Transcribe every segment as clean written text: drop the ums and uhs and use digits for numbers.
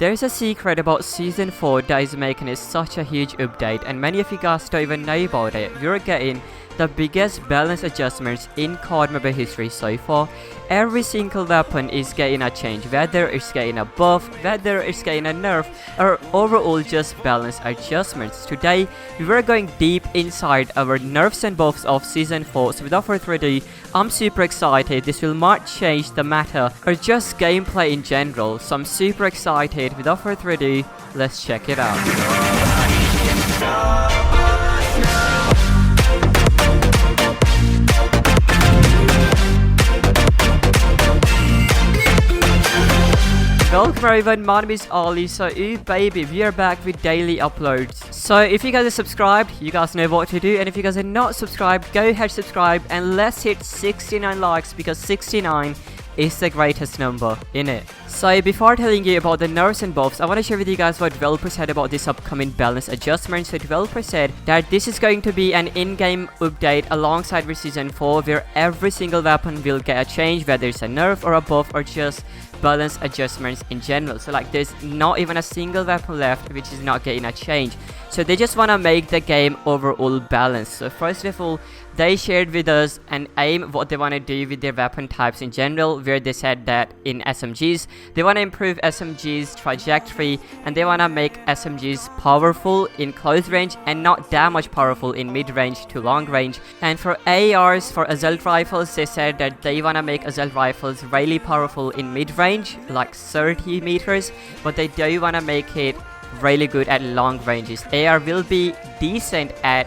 There's a secret about Season 4 that is making it such a huge update, and many of you guys don't even know about it. We're getting the biggest balance adjustments in COD mobile history so far. Every single weapon is getting a change, whether it's getting a buff, whether it's getting a nerf, or overall just balance adjustments. Today, we were going deep inside our nerfs and buffs of Season 4, so without further ado, I'm super excited. This will not change the matter or just gameplay in general, so I'm super excited. Without further ado, let's check it out. Welcome everyone, my name is Ali. So baby, we are back with daily uploads. So if you guys are subscribed, you guys know what to do, and if you guys are not subscribed, go ahead subscribe and let's hit 69 likes because 69 is the greatest number in it. So before telling you about the nerfs and buffs, I want to share with you guys what developers said about this upcoming balance adjustment. So developers said that this is going to be an in-game update alongside with Season 4 where every single weapon will get a change, whether it's a nerf or a buff or just balance adjustments in general. So like there's not even a single weapon left which is not getting a change. So they just want to make the game overall balanced. So first of all, they shared with us an aim what they want to do with their weapon types in general, where they said that in SMGs they want to improve SMGs trajectory and they want to make SMGs powerful in close range and not that much powerful in mid range to long range. And for ARs, for assault rifles, they said that they want to make assault rifles really powerful in mid range like 30 meters, but they do want to make it really good at long ranges. AR will be decent at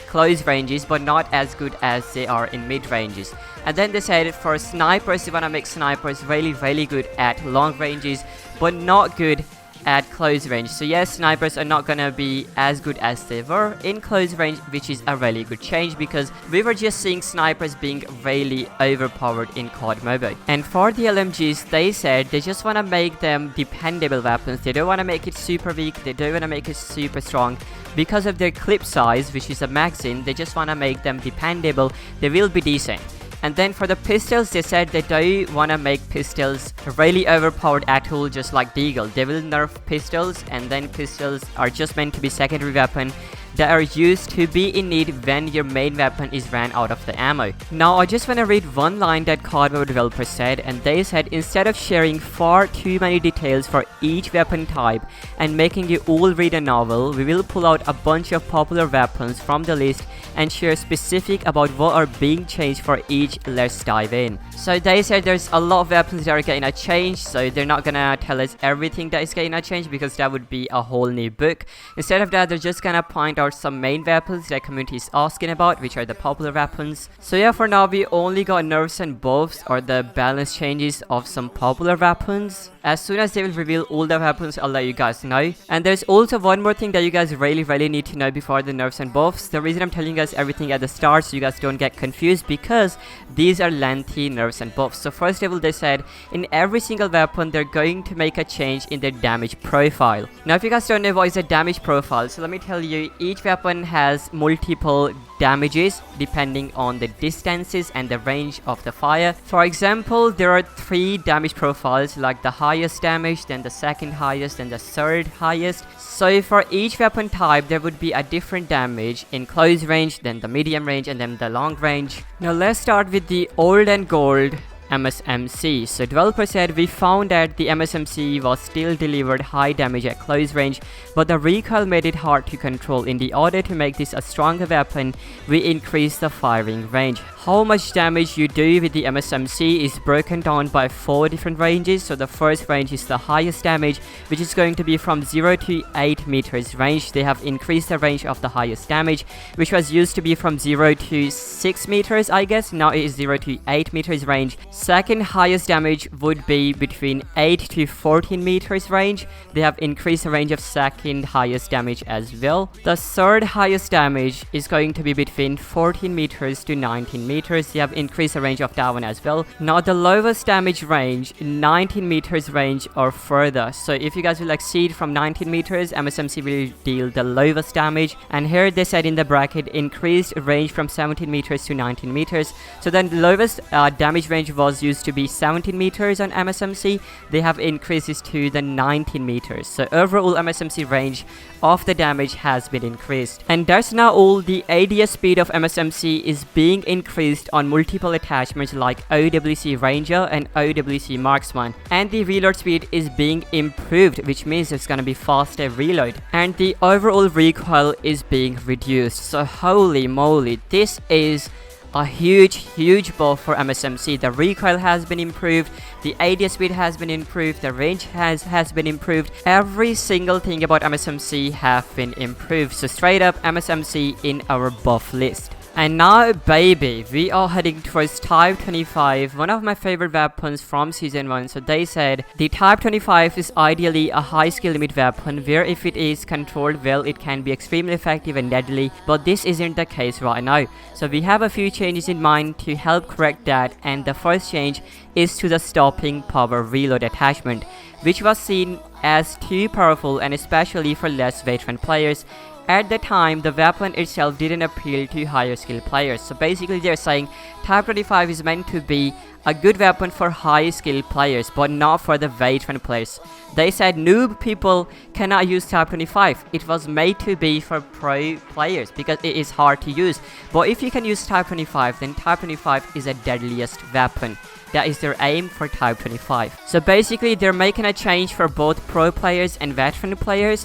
close ranges but not as good as they are in mid ranges. And then they said for snipers, they want to make snipers really good at long ranges but not good at close range. So yes, snipers are not gonna be as good as they were in close range, which is a really good change because we were just seeing snipers being really overpowered in COD mobile. And for the LMGs, they said they just want to make them dependable weapons. They don't want to make it super weak, they don't want to make it super strong. Because of their clip size, which is a magazine, they just want to make them dependable. They will be decent. And then for the pistols, they said they do want to make pistols really overpowered at all, just like Deagle. They will nerf pistols, and then pistols are just meant to be secondary weapon that are used to be in need when your main weapon is ran out of the ammo. Now I just want to read one line that COD mobile developers said, and they said instead of sharing far too many details for each weapon type and making you all read a novel, we will pull out a bunch of popular weapons from the list and share specific about what are being changed for each. Let's dive in. So they said there's a lot of weapons that are getting a change, so they're not gonna tell us everything that is getting a change because that would be a whole new book. Instead of that, they're just gonna point out some main weapons that community is asking about, which are the popular weapons. So yeah, for now we only got nerfs and buffs or the balance changes of some popular weapons. As soon as they will reveal all the weapons, I'll let you guys know. And there's also one more thing that you guys really need to know before the nerfs and buffs. The reason I'm telling you guys everything at the start so you guys don't get confused, because these are lengthy nerfs and buffs. So first of all, they said in every single weapon they're going to make a change in their damage profile. Now if you guys don't know what is a damage profile, so let me tell you, each weapon has multiple damages depending on the distances and the range of the fire. For example, there are 3 damage profiles, like the highest damage, then the second highest, and the third highest. So for each weapon type there would be a different damage in close range, then the medium range, and then the long range. Now let's start with the old and gold MSMC. So developer said we found that the MSMC was still delivered high damage at close range, but the recoil made it hard to control. In the order to make this a stronger weapon, we increased the firing range. How much damage you do with the MSMC is broken down by 4 different ranges. So the first range is the highest damage, which is going to be from 0 to 8 meters range. They have increased the range of the highest damage, which was used to be from 0 to 6 meters, I guess. Now it is 0 to 8 meters range. Second highest damage would be between 8 to 14 meters range. They have increased the range of second highest damage as well. The third highest damage is going to be between 14 meters to 19 meters. They have increased the range of that one as well. Now the lowest damage range, 19 meters range or further. So if you guys will exceed from 19 meters, MSMC will deal the lowest damage. And here they said in the bracket increased range from 17 meters to 19 meters. So then the lowest damage range was was used to be 17 meters on MSMC, they have increased this to the 19 meters. So overall MSMC range of the damage has been increased. And that's not all. The ADS speed of MSMC is being increased on multiple attachments like OWC Ranger and OWC Marksman. And the reload speed is being improved, which means it's gonna be faster reload. And the overall recoil is being reduced. So holy moly, this is a huge buff for MSMC. The recoil has been improved, the ADS speed has been improved, the range has been improved. Every single thing about MSMC have been improved. So straight up MSMC in our buff list. And now, baby, we are heading towards Type 25, one of my favorite weapons from Season 1. So they said the Type 25 is ideally a high skill limit weapon where if it is controlled well, it can be extremely effective and deadly, but this isn't the case right now. So we have a few changes in mind to help correct that, and the first change is to the stopping power reload attachment, which was seen as too powerful and especially for less veteran players. At the time, the weapon itself didn't appeal to higher skill players. So basically they're saying Type 25 is meant to be a good weapon for high skill players, but not for the veteran players. They said noob people cannot use Type 25. It was made to be for pro players because it is hard to use. But if you can use Type 25, then Type 25 is a deadliest weapon. That is their aim for Type 25. So basically they're making a change for both pro players and veteran players.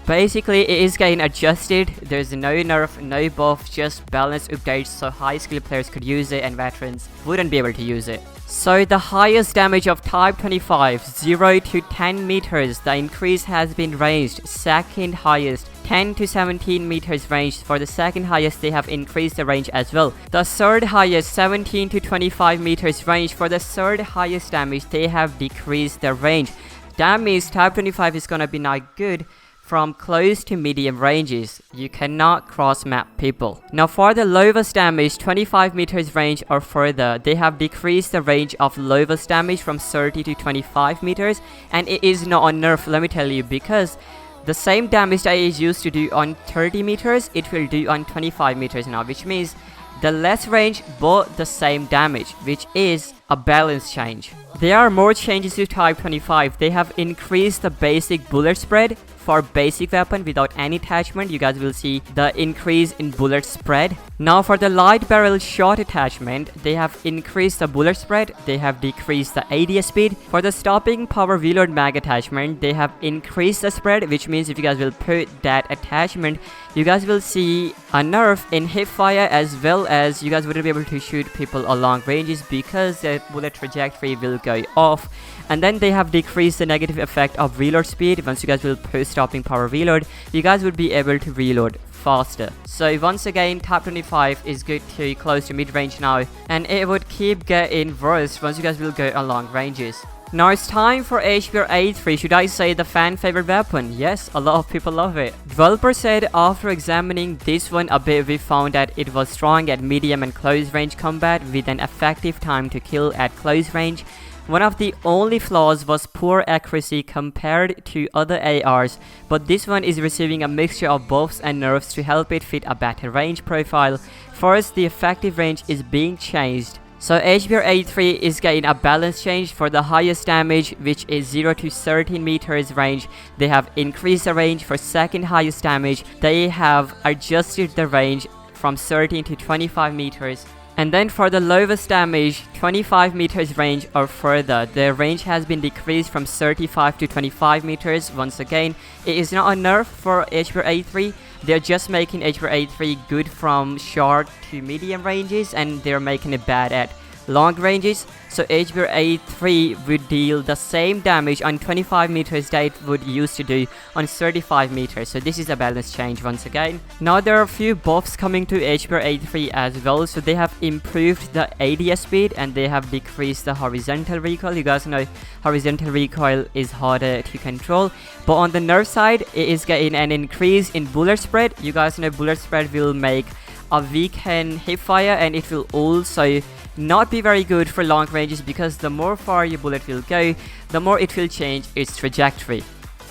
Basically, it is getting adjusted. There's no nerf, no buff, just balance updates so high skill players could use it and veterans wouldn't be able to use it. So the highest damage of Type 25, 0 to 10 meters, the increase has been raised. Second highest, 10 to 17 meters range. For the second highest, they have increased the range as well. The third highest, 17 to 25 meters range. For the third highest damage, they have decreased the range. That means Type 25 is gonna be not good from close to medium ranges. You cannot cross map people. Now for the lowest damage, 25 meters range or further, they have decreased the range of lowest damage from 30 to 25 meters, and it is not a nerf, let me tell you, because the same damage that it is used to do on 30 meters, it will do on 25 meters now, which means the less range but the same damage, which is a balance change. There are more changes to Type 25. They have increased the basic bullet spread for basic weapon without any attachment. You guys will see the increase in bullet spread. Now for the light barrel shot attachment, they have increased the bullet spread, they have decreased the ADS speed. For the stopping power reload mag attachment, they have increased the spread, which means if you guys will put that attachment, you guys will see a nerf in hip fire, as well as you guys wouldn't be able to shoot people along ranges because the bullet trajectory will go off. And then they have decreased the negative effect of reload speed. Once you guys will put stopping power reload, you guys would be able to reload faster. So once again, Type 25 is good to close to mid-range now, and it would keep getting worse once you guys will go along ranges. Now it's time for HBR 83, should I say the fan favorite weapon? Yes, a lot of people love it. Developer said after examining this one a bit, we found that it was strong at medium and close range combat with an effective time to kill at close range. One of the only flaws was poor accuracy compared to other ARs, but this one is receiving a mixture of buffs and nerfs to help it fit a better range profile. First, the effective range is being changed. So HBR 83 is getting a balance change. For the highest damage, which is 0 to 13 meters range, they have increased the range. For second highest damage, they have adjusted the range from 13 to 25 meters. And then for the lowest damage, 25 meters range or further, the range has been decreased from 35 to 25 meters. Once again, it is not a nerf for HBR 83. They're just making HBR 83 good from short to medium ranges, and they're making it bad at long ranges. So HBR 83 would deal the same damage on 25 meters that it would used to do on 35 meters. So this is a balance change once again. Now there are a few buffs coming to HBR 83 as well. So they have improved the ADS speed and they have decreased the horizontal recoil. You guys know horizontal recoil is harder to control. But on the nerf side, it is getting an increase in bullet spread. You guys know bullet spread will make a weakened hip fire, and it will also not be very good for long ranges because the more far your bullet will go, the more it will change its trajectory.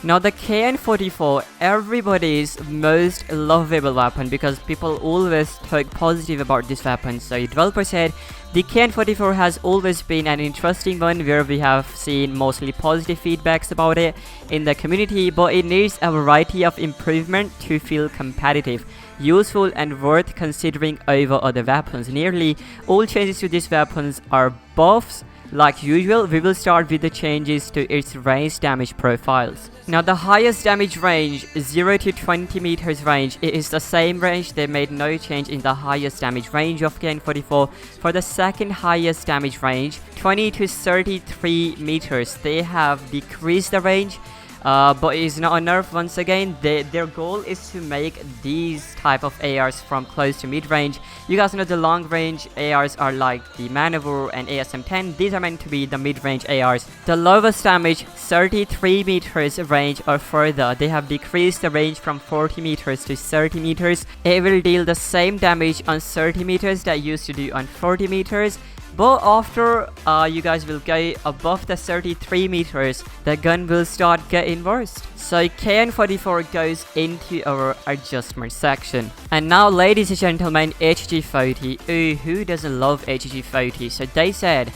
Now the KN-44, everybody's most lovable weapon because people always talk positive about this weapon. So developer said the KN-44 has always been an interesting one where we have seen mostly positive feedbacks about it in the community, but it needs a variety of improvement to feel competitive, useful and worth considering over other weapons. Nearly all changes to these weapons are buffs. Like usual, we will start with the changes to its range damage profiles. Now the highest damage range, 0 to 20 meters range, it is the same range. They made no change in the highest damage range of KN-44. For the second highest damage range, 20 to 33 meters, they have decreased the range. But it's not a nerf once again. Their goal is to make these type of ARs from close to mid-range. You guys know the long-range ARs are like the Maneuver and ASM-10. These are meant to be the mid-range ARs. The lowest damage, 33 meters range or further. They have decreased the range from 40 meters to 30 meters. It will deal the same damage on 30 meters that used to do on 40 meters. But after you guys will go above the 33 meters, the gun will start getting worse. So KN-44 goes into our adjustment section. And now, ladies and gentlemen, HG40. Ooh, who doesn't love HG40? So they said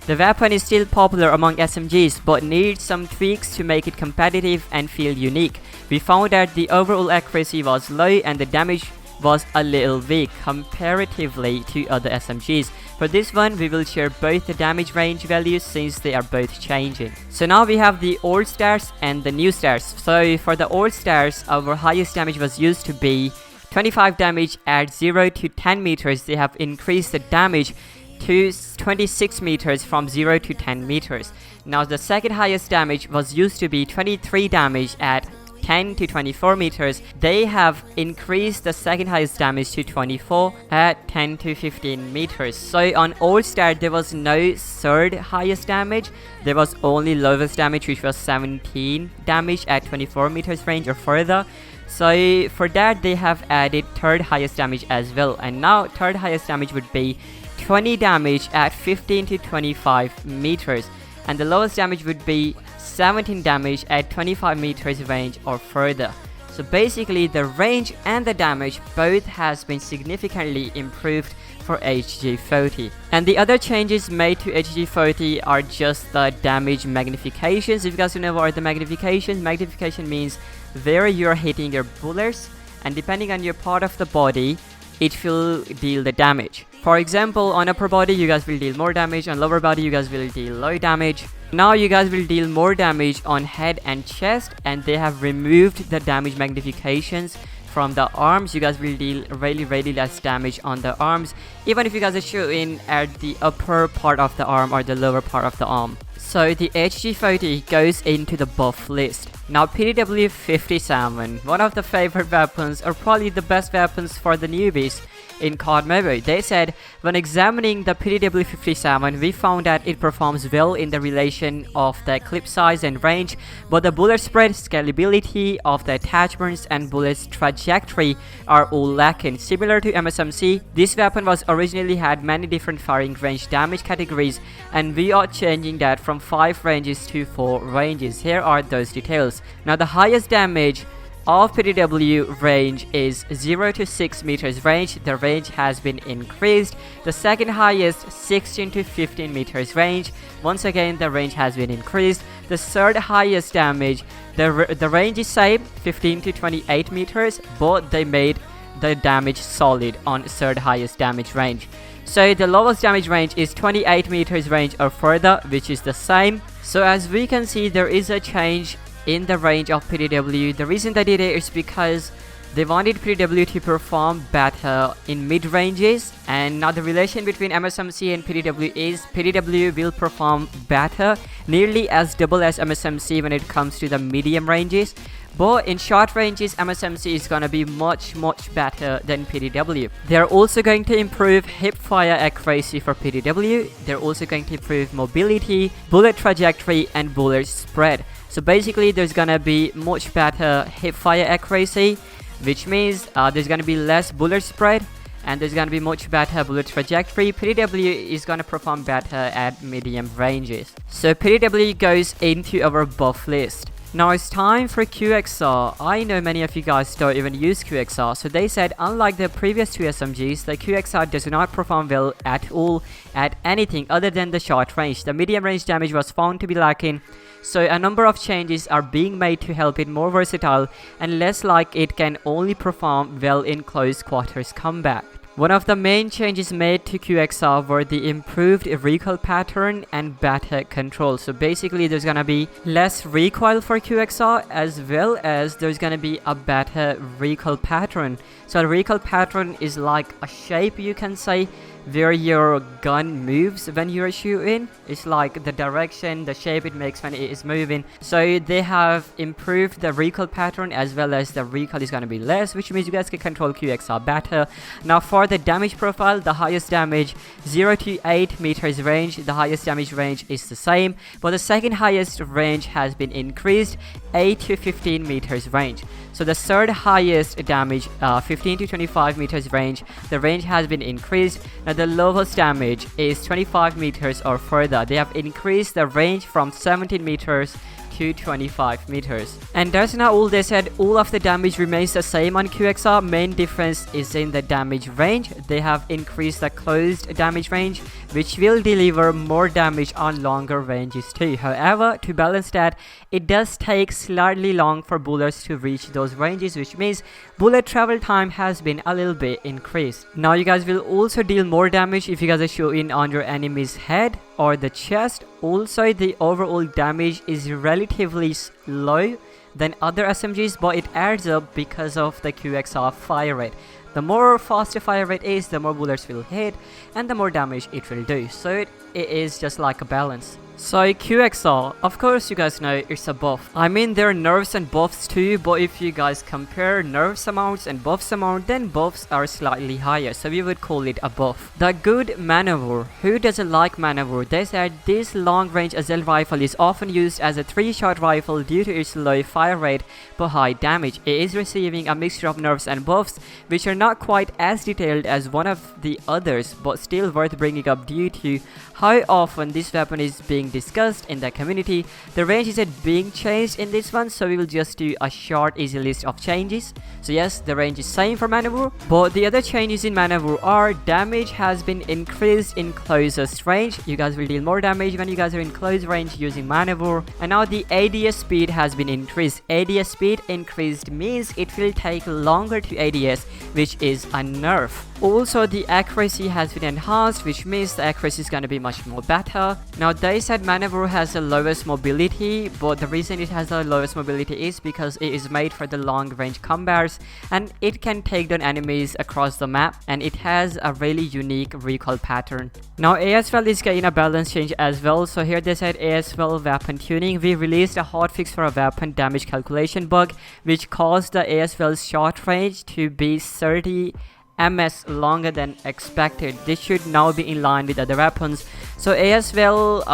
the weapon is still popular among SMGs, but needs some tweaks to make it competitive and feel unique. We found that the overall accuracy was low and the damage was a little weak comparatively to other SMGs. For this one, we will share both the damage range values since they are both changing. So now we have the old stats and the new stats. So for the old stats, our highest damage was used to be 25 damage at 0 to 10 meters. They have increased the damage to 26 meters from 0 to 10 meters. Now the second highest damage was used to be 23 damage at 10 to 24 meters. They have increased the second highest damage to 24 at 10 to 15 meters. So on old start there was no third highest damage. There was only lowest damage, which was 17 damage at 24 meters range or further. So for that they have added third highest damage as well, and now third highest damage would be 20 damage at 15 to 25 meters, and the lowest damage would be 17 damage at 25 meters range or further. So basically the range and the damage both has been significantly improved for HG40. And the other changes made to HG40 are just the damage magnifications. If you guys don't know what are the magnifications, magnification means where you're hitting your bullets, and depending on your part of the body, it will deal the damage. For example, on upper body you guys will deal more damage, on lower body you guys will deal low damage. Now you guys will deal more damage on head and chest, and they have removed the damage magnifications from the arms. You guys will deal really less damage on the arms, even if you guys are shooting at the upper part of the arm or the lower part of the arm. So the HG40 goes into the buff list. Now PDW 57, one of the favorite weapons, or probably the best weapons for the newbies in COD Mobile. They said, when examining the PDW 57, we found that it performs well in the relation of the clip size and range, but the bullet spread, scalability of the attachments and bullet's trajectory are all lacking. Similar to MSMC, this weapon was originally had many different firing range damage categories, and we are changing that from 5 ranges to 4 ranges. Here are those details. Now the highest damage of PDW range is 0 to 6 meters range. The range has been increased. The second highest, 16 to 15 meters range. Once again, the range has been increased. The third highest damage, the range is same, 15 to 28 meters, but they made the damage solid on third highest damage range. So the lowest damage range is 28 meters range or further, which is the same. So as we can see, there is a change in the range of PDW. The reason they did it is because they wanted PDW to perform better in mid ranges, and now the relation between MSMC and PDW is PDW will perform better, nearly as double as MSMC when it comes to the medium ranges. But in short ranges, MSMC is gonna be much better than PDW. They're also going to improve hip fire accuracy for PDW. They're also going to improve mobility, bullet trajectory, and bullet spread. So basically there's gonna be much better hip fire accuracy, which means there's gonna be less bullet spread, and there's gonna be much better bullet trajectory. PDW is gonna perform better at medium ranges. So PDW goes into our buff list. Now it's time for QXR. I know many of you guys don't even use QXR, so they said unlike the previous two SMGs, the QXR does not perform well at all at anything other than the short range. The medium range damage was found to be lacking, so a number of changes are being made to help it more versatile and less like it can only perform well in close quarters combat. One of the main changes made to QXR were the improved recoil pattern and better control. So basically there's gonna be less recoil for QXR as well as there's gonna be a better recoil pattern. So a recoil pattern is like a shape, you can say, where your gun moves when you're shooting. It's like the direction, the shape it makes when it is moving. So they have improved the recoil pattern as well as the recoil is gonna be less, which means you guys can control QXR better. Now for the damage profile, the highest damage 0 to 8 meters range, the highest damage range is the same, but the second highest range has been increased, 8 to 15 meters range. So the third highest damage, 15 to 25 meters range, the range has been increased. Now the lowest damage is 25 meters or further. They have increased the range from 17 meters to 25 meters. And that's not all. They said all of the damage remains the same on QXR. Main difference is in the damage range. They have increased the closed damage range, which will deliver more damage on longer ranges too. However, to balance that, it does take slightly long for bullets to reach those ranges, which means bullet travel time has been a little bit increased. Now you guys will also deal more damage if you guys are shooting on your enemy's head or the chest. Also, the overall damage is relatively low than other SMGs, but it adds up because of the QXR fire rate. The more faster fire rate is, the more bullets will hit and the more damage it will do. So it is just like a balance. So QXR, of course you guys know it's a buff. I mean there are nerfs and buffs too, but if you guys compare nerfs amounts and buffs amount, then buffs are slightly higher, so we would call it a buff. The good maneuver. Who doesn't like maneuver? They said this long range assault rifle is often used as a 3-shot rifle due to its low fire rate but high damage. It is receiving a mixture of nerfs and buffs which are not quite as detailed as one of the others, but still worth bringing up due to how often this weapon is being discussed in the community. The range isn't being changed in this one, so we will just do a short easy list of changes. So yes, the range is same for maneuver, but the other changes in maneuver are damage has been increased in closest range. You guys will deal more damage when you guys are in close range using maneuver. And now the ADS speed has been increased. ADS speed increased means it will take longer to ADS, which is a nerf. Also, the accuracy has been enhanced, which means the accuracy is going to be much more better. Now they said maneuver has the lowest mobility, but the reason it has the lowest mobility is because it is made for the long range combats and it can take down enemies across the map, and it has a really unique recoil pattern. Now ASL is getting a balance change as well. So here they said ASL weapon tuning. We released a hotfix for a weapon damage calculation bug which caused the ASL's short range to be 30 ms longer than expected. This should now be in line with other weapons. So ASL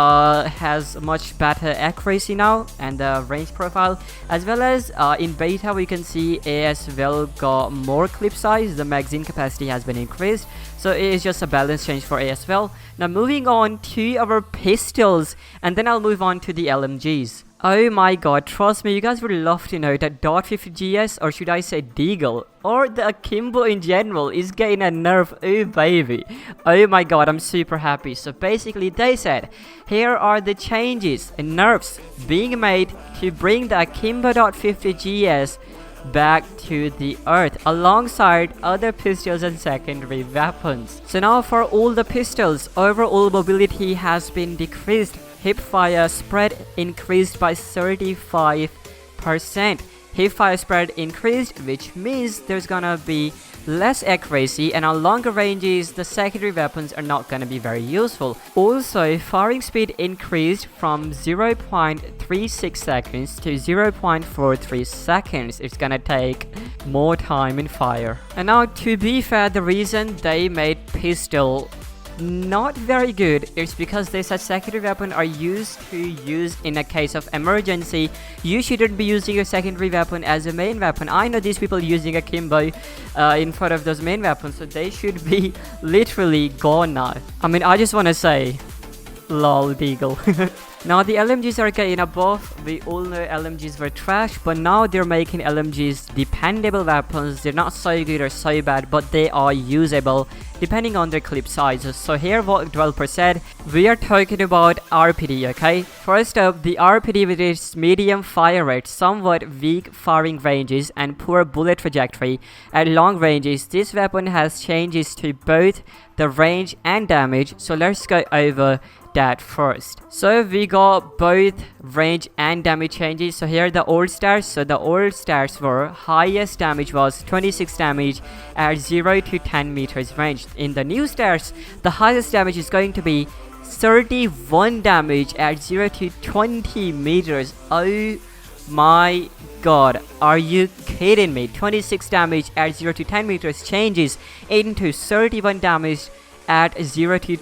has much better accuracy now and the range profile, as well as in beta we can see ASL got more clip size. The magazine capacity has been increased, so it is just a balance change for ASL. Now moving on to our pistols, and then I'll move on to the LMGs. Oh my god, trust me, you guys would love to know that .50 GS, or should I say Deagle, or the Akimbo in general, is getting a nerf. Oh baby. Oh my god, I'm super happy. So basically they said, here are the changes and nerfs being made to bring the Akimbo .50 GS back to the earth alongside other pistols and secondary weapons. So now for all the pistols, overall mobility has been decreased. Hipfire spread increased by 35%. Hipfire spread increased, which means there's gonna be less accuracy, and on longer ranges the secondary weapons are not gonna be very useful. Also, firing speed increased from 0.36 seconds to 0.43 seconds. It's gonna take more time in fire. And now, to be fair, the reason they made pistol not very good is because they said secondary weapon are used to use in a case of emergency. You shouldn't be using your secondary weapon as a main weapon. I know these people using Akimbo in front of those main weapons, so they should be literally gone now. I mean, I just want to say lol Deagle. Now the LMGs are getting a buff. We all know LMGs were trash, but now they're making LMGs dependable weapons. They're not so good or so bad, but they are usable depending on their clip sizes. So here what developer said, we are talking about RPD, okay? First up, the RPD with its medium fire rate, somewhat weak firing ranges and poor bullet trajectory at long ranges, this weapon has changes to both the range and damage. So let's go over that first. So we got both range and damage changes. So here are the old stats. So the old stats were highest damage was 26 damage at 0 to 10 meters range. In the new stats, the highest damage is going to be 31 damage at 0 to 20 meters. Oh my god, are you kidding me? 26 damage at 0 to 10 meters changes into 31 damage at 0 to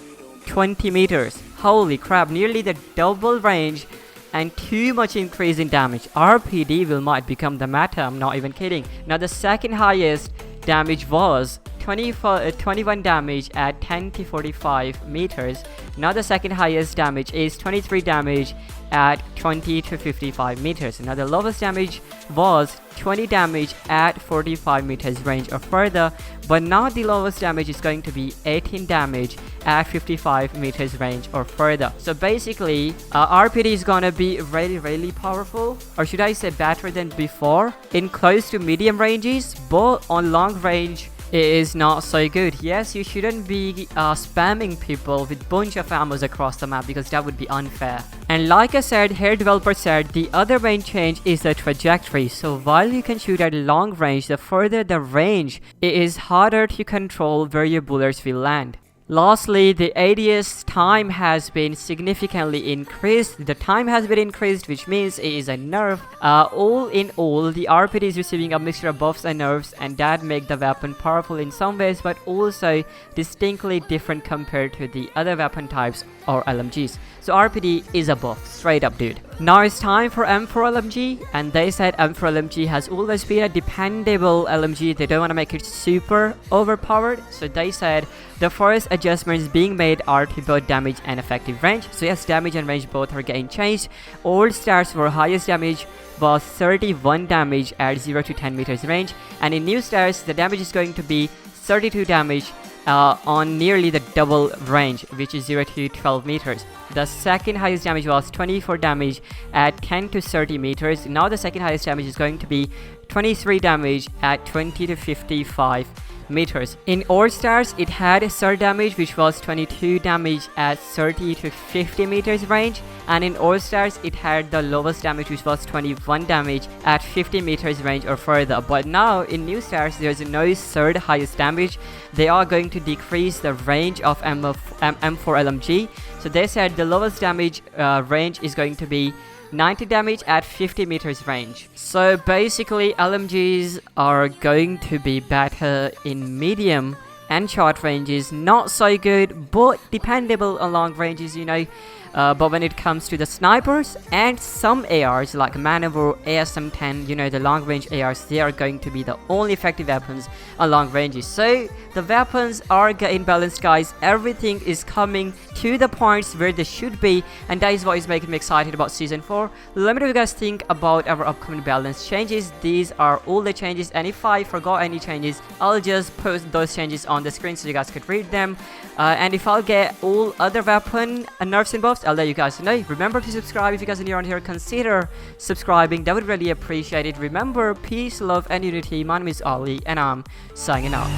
20 meters. Holy crap, nearly the double range and too much increase in damage. RPD will might become the meta, I'm not even kidding. Now the second highest damage was 21 damage at 10 to 45 meters. Now the second highest damage is 23 damage at 20 to 55 meters. Now the lowest damage was 20 damage at 45 meters range or further, but now the lowest damage is going to be 18 damage at 55 meters range or further. So basically RPD is gonna be really powerful, or should I say better than before in close to medium ranges, but on long range it is not so good. Yes, you shouldn't be spamming people with bunch of ammos across the map because that would be unfair. And like I said, here developer said the other main change is the trajectory. So while you can shoot at long range, the further the range, it is harder to control where your bullets will land. Lastly, the ADS time has been significantly increased. The time has been increased, which means it is a nerf. All in all, the RPD is receiving a mixture of buffs and nerfs, and that make the weapon powerful in some ways, but also distinctly different compared to the other weapon types or LMGs. So RPD is a buff, straight up dude. Now it's time for M4 LMG, and they said M4 LMG has always been a dependable LMG. They don't want to make it super overpowered, so they said the first adjustments being made are to both damage and effective range. So yes, damage and range both are getting changed. Old stats for highest damage was 31 damage at 0 to 10 meters range, and in new stats the damage is going to be 32 damage on nearly the double range, which is 0 to 12 meters. The second highest damage was 24 damage at 10 to 30 meters. Now the second highest damage is going to be 23 damage at 20 to 55 meters. In old stars, it had third damage, which was 22 damage at 30 to 50 meters range, and in all stars it had the lowest damage, which was 21 damage at 50 meters range or further. But now in new stars there's no third highest damage. They are going to decrease the range of M4 LMG. So they said the lowest damage range is going to be 90 damage at 50 meters range. So basically LMGs are going to be better in medium and short ranges, not so good but dependable on long ranges, you know. But when it comes to the snipers and some ARs like Maneuver, ASM-10, you know, the long range ARs, they are going to be the only effective weapons on long ranges. So the weapons are getting balanced, guys. Everything is coming to the points where they should be, and that is what is making me excited about season 4. Let me know what you guys think about our upcoming balance changes. These are all the changes, and if I forgot any changes, I'll just post those changes on the screen so you guys could read them. And if I'll get all other weapon nerfs and buffs, I'll let you guys know. Remember to subscribe if you guys are new around here. Consider subscribing, that would really appreciate it. Remember, peace, love and unity. My name is Ali and I'm signing out.